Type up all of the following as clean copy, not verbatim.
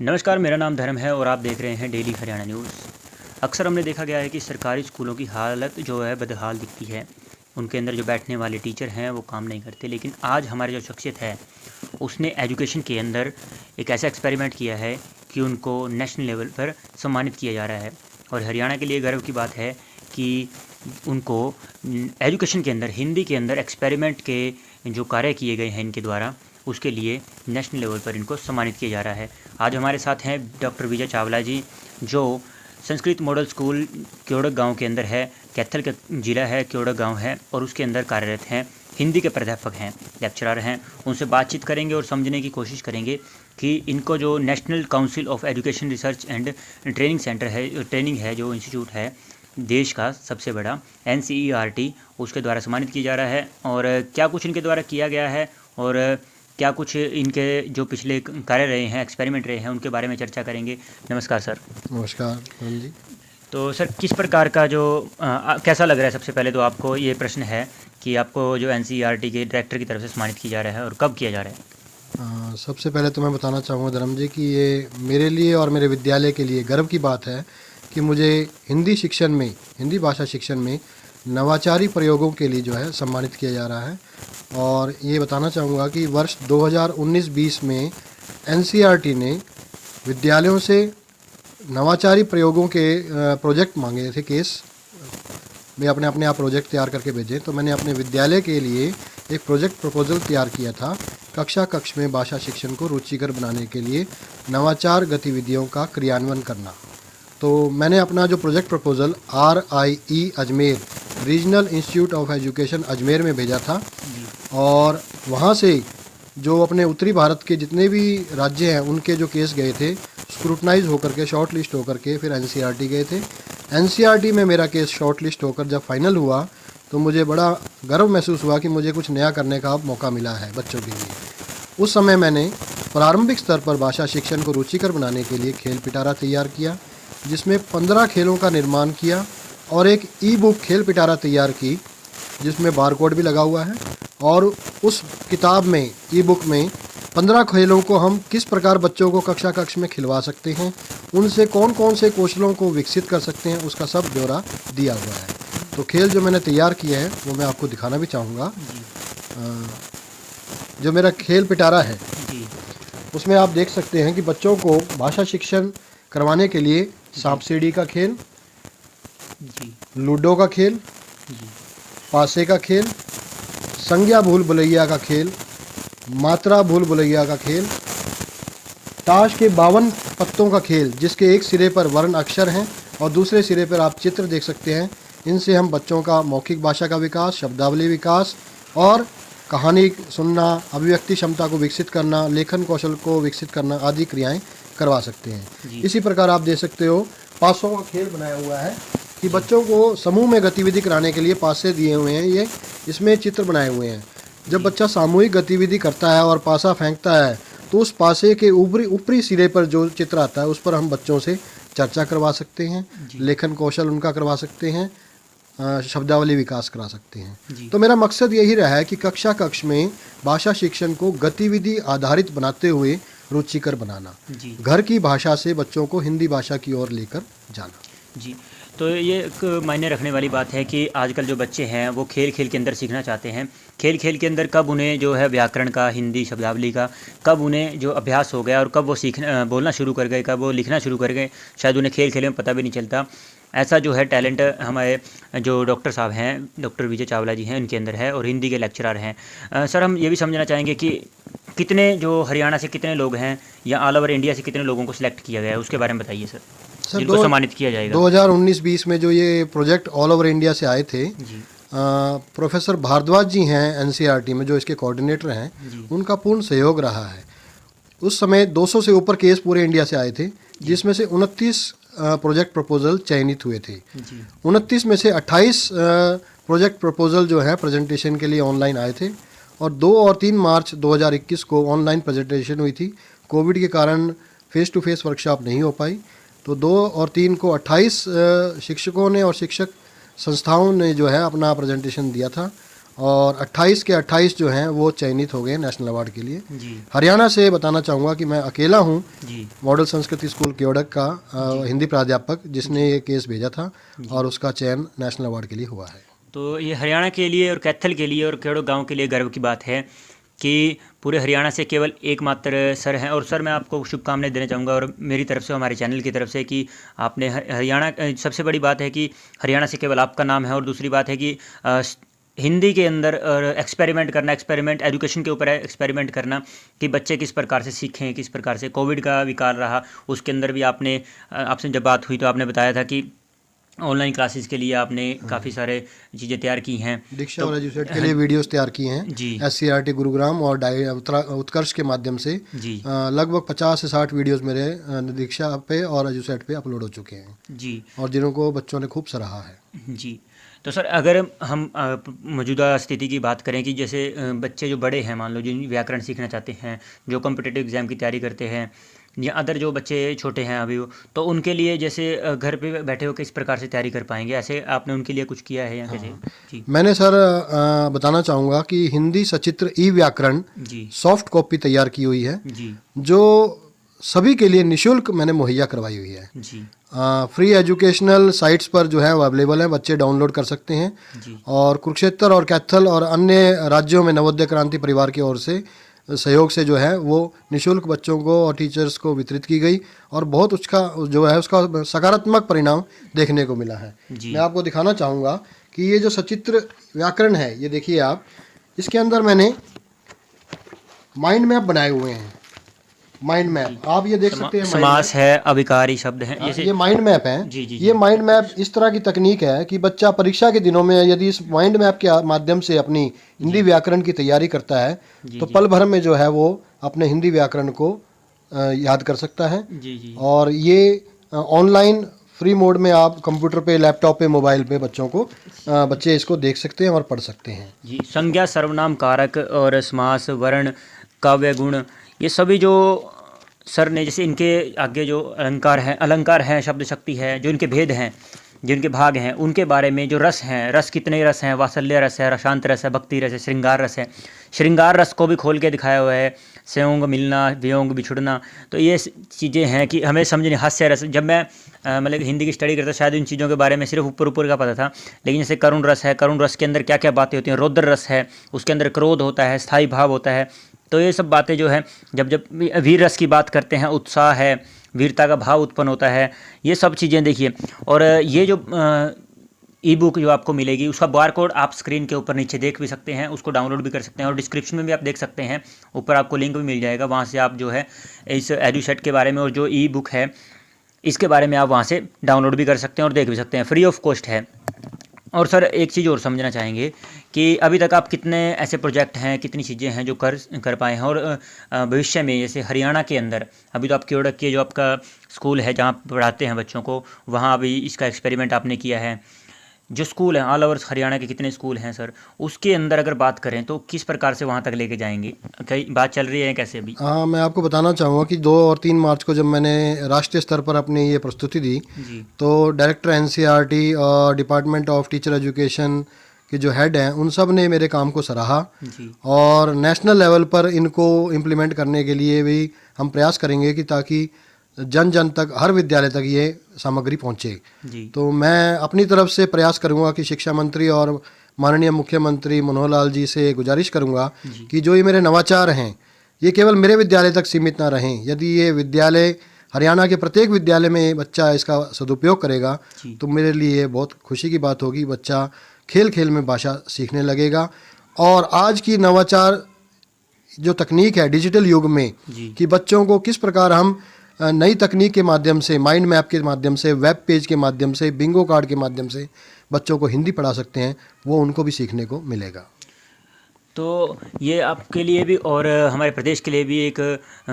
नमस्कार, मेरा नाम धर्म है और आप देख रहे हैं डेली हरियाणा न्यूज़। अक्सर हमने देखा गया है कि सरकारी स्कूलों की हालत जो है बदहाल दिखती है। उनके अंदर जो बैठने वाले टीचर हैं वो काम नहीं करते, लेकिन आज हमारे जो शख्सियत है उसने एजुकेशन के अंदर एक ऐसा एक्सपेरिमेंट किया है कि उनको नेशनल लेवल पर सम्मानित किया जा रहा है। और हरियाणा के लिए गर्व की बात है कि उनको एजुकेशन के अंदर, हिंदी के अंदर एक्सपेरिमेंट के जो कार्य किए गए हैं इनके द्वारा, उसके लिए नेशनल लेवल पर इनको सम्मानित किया जा रहा है। आज हमारे साथ हैं डॉक्टर विजय चावला जी, जो संस्कृत मॉडल स्कूल क्योड़क गांव के अंदर है। कैथल का ज़िला है, क्योड़क गांव है और उसके अंदर कार्यरत हैं। हिंदी के प्राध्यापक हैं, लेक्चरर हैं। उनसे बातचीत करेंगे और समझने की कोशिश करेंगे कि इनको जो national council of education research and training centre है, ट्रेनिंग है, जो इंस्टीट्यूट है देश का सबसे बड़ा NCERT, उसके द्वारा सम्मानित किया जा रहा है। और क्या कुछ इनके द्वारा किया गया है और क्या कुछ इनके जो पिछले कार्य रहे हैं, एक्सपेरिमेंट रहे हैं, उनके बारे में चर्चा करेंगे। नमस्कार सर। नमस्कार राम जी। तो सर, किस प्रकार का जो कैसा लग रहा है, सबसे पहले तो आपको ये प्रश्न है कि आपको जो NCERT के डायरेक्टर की तरफ से सम्मानित किया जा रहा है और कब किया जा रहा है? सबसे पहले तो मैं बताना चाहूँगा धर्म जी कि ये मेरे लिए और मेरे विद्यालय के लिए गर्व की बात है कि मुझे हिंदी भाषा शिक्षण में नवाचारी प्रयोगों के लिए जो है सम्मानित किया जा रहा है। और ये बताना चाहूँगा कि वर्ष 2019-20 में NCERT ने विद्यालयों से नवाचारी प्रयोगों के प्रोजेक्ट मांगे थे। केस में अपने आप प्रोजेक्ट तैयार करके भेजे, तो मैंने अपने विद्यालय के लिए एक प्रोजेक्ट प्रपोजल तैयार किया था। कक्ष में भाषा शिक्षण को रुचिकर बनाने के लिए नवाचार गतिविधियों का क्रियान्वयन करना। तो मैंने अपना जो project proposal RIE Ajmer, regional institute of education Ajmer में भेजा था। और वहाँ से जो अपने उत्तरी भारत के जितने भी राज्य हैं उनके जो केस गए थे, स्क्रूटनाइज होकर के, शॉर्ट लिस्ट होकर के फिर NCERT गए थे। NCERT में मेरा केस शॉर्ट लिस्ट होकर जब फाइनल हुआ तो मुझे बड़ा गर्व महसूस हुआ कि मुझे कुछ नया करने का मौका मिला है बच्चों के लिए। उस समय मैंने प्रारंभिक स्तर पर भाषा शिक्षण को रुचिकर बनाने के लिए खेल पिटारा तैयार किया, जिसमें 15 खेलों का निर्माण किया और एक ई-बुक खेल पिटारा तैयार की जिसमें बारकोड भी लगा हुआ है। और उस किताब में, ई-बुक में 15 खेलों को हम किस प्रकार बच्चों को कक्ष में खिलवा सकते हैं, उनसे कौन कौन से कौशलों को विकसित कर सकते हैं, उसका सब ब्यौरा दिया हुआ है। तो खेल जो मैंने तैयार किए हैं वो मैं आपको दिखाना भी चाहूँगा। जो मेरा खेल पिटारा है उसमें आप देख सकते हैं कि बच्चों को भाषा शिक्षण करवाने के लिए सांप सीढ़ी का खेल, लूडो का खेल, पासे का खेल, संज्ञा भूल भुलैया का खेल, मात्रा भूल भुलैया का खेल, ताश के 52 पत्तों का खेल जिसके एक सिरे पर वर्ण अक्षर हैं और दूसरे सिरे पर आप चित्र देख सकते हैं। इनसे हम बच्चों का मौखिक भाषा का विकास, शब्दावली विकास और कहानी सुनना, अभिव्यक्ति क्षमता को विकसित करना, लेखन कौशल को विकसित करना आदि क्रियाएं करवा सकते हैं। इसी प्रकार आप देख सकते हो पासों का खेल बनाया हुआ है कि बच्चों को समूह में गतिविधि कराने के लिए पासे दिए हुए हैं। ये इसमें चित्र बनाए हुए हैं। जब बच्चा सामूहिक गतिविधि करता है और पासा फेंकता है तो उस पासे के ऊपरी सिरे पर जो चित्र आता है उस पर हम बच्चों से चर्चा करवा सकते हैं, लेखन कौशल उनका करवा सकते हैं, शब्दावली विकास करा सकते हैं। तो मेरा मकसद यही रहा है कि कक्ष में भाषा शिक्षण को गतिविधि आधारित बनाते हुए रुचिकर बनाना, घर की भाषा से बच्चों को हिंदी भाषा की ओर लेकर जाना। जी, तो ये एक मायने रखने वाली बात है कि आजकल जो बच्चे हैं वो खेल खेल के अंदर सीखना चाहते हैं। खेल खेल के अंदर कब उन्हें जो है व्याकरण का, हिंदी शब्दावली का, कब उन्हें जो अभ्यास हो गया और कब वो बोलना शुरू कर गए, कब वो लिखना शुरू कर गए, शायद उन्हें खेल खेल में पता भी नहीं चलता। ऐसा जो है टैलेंट हमारे जो डॉक्टर साहब हैं, डॉक्टर विजय चावला जी हैं, उनके अंदर है और हिंदी के लेक्चरर हैं। सर, हम ये भी समझना चाहेंगे कि कितने जो हरियाणा से कितने लोग हैं या ऑल ओवर इंडिया से कितने लोगों को सिलेक्ट किया गया है, उसके बारे में बताइए सर, जिनको सम्मानित किया जाएगा। 2019-20 में जो ये प्रोजेक्ट ऑल ओवर इंडिया से आए थे, प्रोफेसर भारद्वाज जी हैं NCERT में जो इसके कोऑर्डिनेटर हैं, उनका पूर्ण सहयोग रहा है। उस समय 200 से ऊपर केस पूरे इंडिया से आए थे, जिसमें से 29 प्रोजेक्ट प्रपोजल चयनित हुए थे। 29 में से 28 प्रोजेक्ट प्रपोजल जो है प्रेजेंटेशन के लिए ऑनलाइन आए थे और 2 और 3 मार्च 2021 को ऑनलाइन प्रेजेंटेशन हुई थी। कोविड के कारण फेस टू फेस वर्कशॉप नहीं हो पाई, तो 2 और 3 को 28 शिक्षकों ने और शिक्षक संस्थाओं ने जो है अपना प्रेजेंटेशन दिया था और 28 के 28 जो हैं वो चयनित हो गए नेशनल अवार्ड के लिए। जी हरियाणा से बताना चाहूँगा कि मैं अकेला हूँ जी मॉडल संस्कृति स्कूल क्योड़क का हिंदी प्राध्यापक जिसने ये केस भेजा था और उसका चयन नेशनल अवार्ड के लिए हुआ है। तो ये हरियाणा के लिए और कैथल के लिए और केड़ो गांव के लिए गर्व की बात है कि पूरे हरियाणा से केवल एकमात्र सर हैं। और सर मैं आपको शुभकामनाएं देना चाहूँगा और मेरी तरफ से, हमारे चैनल की तरफ से, कि आपने हरियाणा, सबसे बड़ी बात है कि हरियाणा से केवल आपका नाम है। और दूसरी बात है कि हिंदी के अंदर एक्सपेरिमेंट करना, एक्सपेरिमेंट एजुकेशन के ऊपर एक्सपेरिमेंट करना कि बच्चे किस प्रकार से सीखें, किस प्रकार से। कोविड का विकाल रहा, उसके अंदर भी आपने, आपसे जब बात हुई तो आपने बताया था कि ऑनलाइन क्लासेस के लिए आपने काफ़ी सारे चीज़ें तैयार की हैं। दीक्षा और एजुसेट के लिए वीडियोस तैयार किए हैं जी SCRT गुरुग्राम और उत्कर्ष के माध्यम से। जी लगभग 50 से 60 वीडियोस मेरे दीक्षा पे और एजुसेट पे अपलोड हो चुके हैं जी और जिनको बच्चों ने खूब सराहा है। जी। तो सर अगर हम मौजूदा स्थिति की बात करें कि जैसे बच्चे जो बड़े हैं, मान लो जो व्याकरण सीखना चाहते हैं, जो कॉम्पिटिटिव एग्ज़ाम की तैयारी करते हैं, या अदर जो बच्चे छोटे हैं अभी, वो तो उनके लिए जैसे घर पे बैठे हो किस प्रकार से तैयारी कर पाएंगे, ऐसे आपने उनके लिए कुछ किया है या कैसे? जी मैंने सर बताना चाहूँगा कि हिंदी सचित्र ई व्याकरण जी सॉफ्ट कॉपी तैयार की हुई है जी जो सभी के लिए निशुल्क मैंने मुहैया करवाई हुई है। जी फ्री एजुकेशनल साइट्स पर जो है वो अवेलेबल है, बच्चे डाउनलोड कर सकते हैं। जी और कुरुक्षेत्र और कैथल और अन्य राज्यों में नवोदय क्रांति परिवार की ओर से सहयोग से जो है वो निशुल्क बच्चों को और टीचर्स को वितरित की गई और बहुत उसका जो है उसका सकारात्मक परिणाम देखने को मिला है। जी मैं आपको दिखाना चाहूँगा कि ये जो सचित्र व्याकरण है, ये देखिए आप, इसके अंदर मैंने माइंड मैप बनाए हुए हैं। माइंड मैप आप ये देख सकते हैं, समास है, अभिकारी शब्द हैं जैसे। ये माइंड मैप है। जी जी ये माइंड मैप इस तरह की तकनीक है कि बच्चा परीक्षा के दिनों में यदि इस माइंड मैप के माध्यम से अपनी हिंदी व्याकरण की तैयारी करता है तो पल भर में जो है वो अपने हिंदी व्याकरण को याद कर सकता है। जी जी और ये ऑनलाइन फ्री मोड में आप कंप्यूटर पे, लैपटॉप पे, मोबाइल पे बच्चे इसको देख सकते हैं और पढ़ सकते हैं। जी। संज्ञा, सर्वनाम, कारक और समास, वर्ण, काव्य गुण, ये सभी जो सर ने, जैसे इनके आगे जो अलंकार हैं, शब्द शक्ति है, जो इनके भेद हैं, जो इनके भाग हैं, उनके बारे में, जो रस हैं, रस कितने रस हैं, वात्सल्य रस है, रसांत रस है, भक्ति रस है, श्रृंगार रस है। श्रृंगार रस को भी खोल के दिखाया हुआ है, संयोग, मिलना, वियोग, बिछुड़ना। तो ये चीज़ें हैं कि हमें समझने। हास्य रस, जब मैं मतलब हिंदी की स्टडी करता शायद इन चीज़ों के बारे में सिर्फ ऊपर ऊपर का पता था, लेकिन जैसे करुण रस है, करुण रस के अंदर क्या क्या बातें होती हैं। रौद्र रस है, उसके अंदर क्रोध होता है, स्थायी भाव होता है। तो ये सब बातें जो है, जब वीर रस की बात करते हैं, उत्साह है, वीरता का भाव उत्पन्न होता है, ये सब चीज़ें देखिए। और ये जो ई बुक जो आपको मिलेगी, उसका बारकोड आप स्क्रीन के ऊपर नीचे देख भी सकते हैं, उसको डाउनलोड भी कर सकते हैं और डिस्क्रिप्शन में भी आप देख सकते हैं, ऊपर आपको लिंक भी मिल जाएगा। वहाँ से आप जो है इस एडुसेट के बारे में और जो ई बुक है इसके बारे में आप वहाँ से डाउनलोड भी कर सकते हैं और देख भी सकते हैं, फ्री ऑफ कॉस्ट है। और सर एक चीज़ और समझना चाहेंगे कि अभी तक आप कितने ऐसे प्रोजेक्ट हैं, कितनी चीज़ें हैं जो कर पाए हैं, और भविष्य में जैसे हरियाणा के अंदर अभी तो आप क्योड़क के जो आपका स्कूल है जहाँ पढ़ाते हैं बच्चों को, वहाँ अभी इसका एक्सपेरिमेंट आपने किया है। जो स्कूल हैं ऑल ओवर हरियाणा के कितने स्कूल हैं सर, उसके अंदर अगर बात करें तो किस प्रकार से वहाँ तक लेके जाएंगे, कई बात चल रही है कैसे अभी? हाँ, मैं आपको बताना चाहूँगा कि 2 और 3 मार्च को जब मैंने राष्ट्रीय स्तर पर अपनी ये प्रस्तुति दी जी तो डायरेक्टर NCERT और डिपार्टमेंट ऑफ टीचर एजुकेशन के जो हेड हैं उन सब ने मेरे काम को सराहा जी और नेशनल लेवल पर इनको इम्प्लीमेंट करने के लिए भी हम प्रयास करेंगे कि ताकि जन जन तक, हर विद्यालय तक ये सामग्री पहुँचे। जी तो मैं अपनी तरफ से प्रयास करूँगा कि शिक्षा मंत्री और माननीय मुख्यमंत्री मनोहर लाल जी से गुजारिश करूँगा कि जो ये मेरे नवाचार हैं ये केवल मेरे विद्यालय तक सीमित ना रहें। यदि ये विद्यालय, हरियाणा के प्रत्येक विद्यालय में बच्चा इसका सदुपयोग करेगा तो मेरे लिए बहुत खुशी की बात होगी। बच्चा खेल खेल में भाषा सीखने लगेगा और आज की नवाचार जो तकनीक है डिजिटल युग में जी कि बच्चों को किस प्रकार हम नई तकनीक के माध्यम से, माइंड मैप के माध्यम से, वेब पेज के माध्यम से, बिंगो कार्ड के माध्यम से बच्चों को हिंदी पढ़ा सकते हैं, वो उनको भी सीखने को मिलेगा। तो ये आपके लिए भी और हमारे प्रदेश के लिए भी एक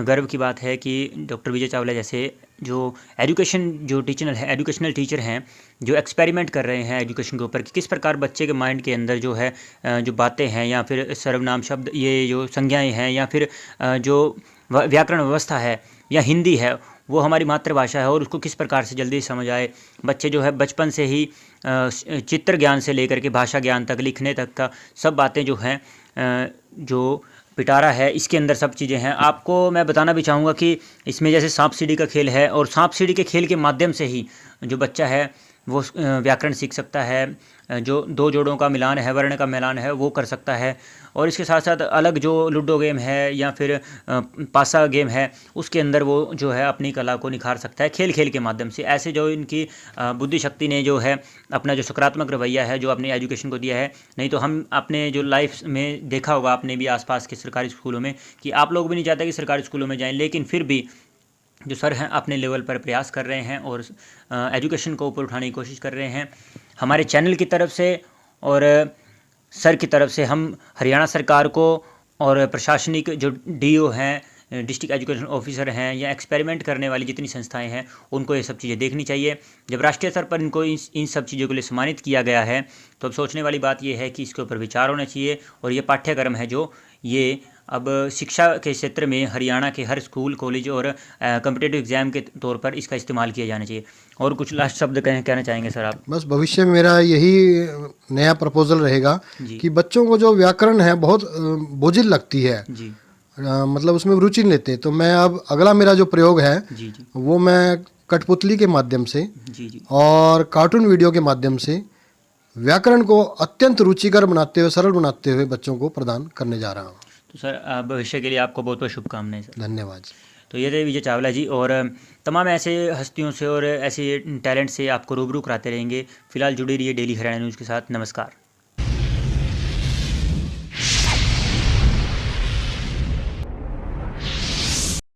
गर्व की बात है कि डॉक्टर विजय चावला जैसे जो एजुकेशनल टीचर हैं जो एक्सपेरिमेंट कर रहे हैं एजुकेशन के ऊपर कि किस प्रकार बच्चे के माइंड के अंदर जो है जो बातें हैं या फिर सर्वनाम शब्द, ये जो संज्ञाएं हैं या फिर जो व्याकरण व्यवस्था है या हिंदी है, वो हमारी मातृभाषा है और उसको किस प्रकार से जल्दी समझ आए। बच्चे जो है बचपन से ही चित्र ज्ञान से लेकर के भाषा ज्ञान तक, लिखने तक का सब बातें जो हैं, जो पिटारा है इसके अंदर सब चीज़ें हैं। आपको मैं बताना भी चाहूँगा कि इसमें जैसे सांप सीढ़ी का खेल है, और सांप सीढ़ी के खेल के माध्यम से ही जो बच्चा है वो व्याकरण सीख सकता है, जो दो जोड़ों का मिलान है, वर्ण का मिलान है, वो कर सकता है। और इसके साथ साथ अलग जो लूडो गेम है या फिर पासा गेम है, उसके अंदर वो जो है अपनी कला को निखार सकता है खेल खेल के माध्यम से। ऐसे जो इनकी बुद्धि शक्ति ने जो है अपना जो सकारात्मक रवैया है जो अपनी एजुकेशन को दिया है। नहीं तो हम अपने जो लाइफ में देखा होगा आपने भी आसपास के सरकारी स्कूलों में कि आप लोग भी नहीं चाहते कि सरकारी स्कूलों में जाएं, लेकिन फिर भी जो सर हैं अपने लेवल पर प्रयास कर रहे हैं और एजुकेशन को ऊपर उठाने की कोशिश कर रहे हैं। हमारे चैनल की तरफ से और सर की तरफ से हम हरियाणा सरकार को और प्रशासनिक जो डीओ हैं, डिस्ट्रिक्ट एजुकेशन ऑफिसर हैं, या एक्सपेरिमेंट करने वाली जितनी संस्थाएं हैं, उनको ये सब चीज़ें देखनी चाहिए। जब राष्ट्रीय स्तर पर इनको इन सब चीज़ों के लिए सम्मानित किया गया है तो अब सोचने वाली बात ये है कि इसके ऊपर विचार होना चाहिए। और ये पाठ्यक्रम है जो ये अब शिक्षा के क्षेत्र में हरियाणा के हर स्कूल, कॉलेज और कॉम्पिटिटिव एग्जाम के तौर पर इसका इस्तेमाल किया जाना चाहिए। और कुछ लास्ट शब्द कहना चाहेंगे सर आप? बस भविष्य में मेरा यही नया प्रपोजल रहेगा कि बच्चों को जो व्याकरण है बहुत बोझिल लगती है जी, मतलब उसमें रुचि नहीं लेते। तो मैं अब अगला मेरा जो प्रयोग है जी जी वो मैं कठपुतली के माध्यम से जी जी और कार्टून वीडियो के माध्यम से व्याकरण को अत्यंत रुचिकर बनाते हुए, सरल बनाते हुए बच्चों को प्रदान करने जा रहा हूँ। तो सर भविष्य के लिए आपको बहुत बहुत शुभकामनाएं सर। धन्यवाद। तो ये थे विजय चावला जी, और तमाम ऐसे हस्तियों से और ऐसे टैलेंट से आपको रूबरू कराते रहेंगे। फिलहाल जुड़े रहिए डेली हरियाणा न्यूज़ के साथ। नमस्कार।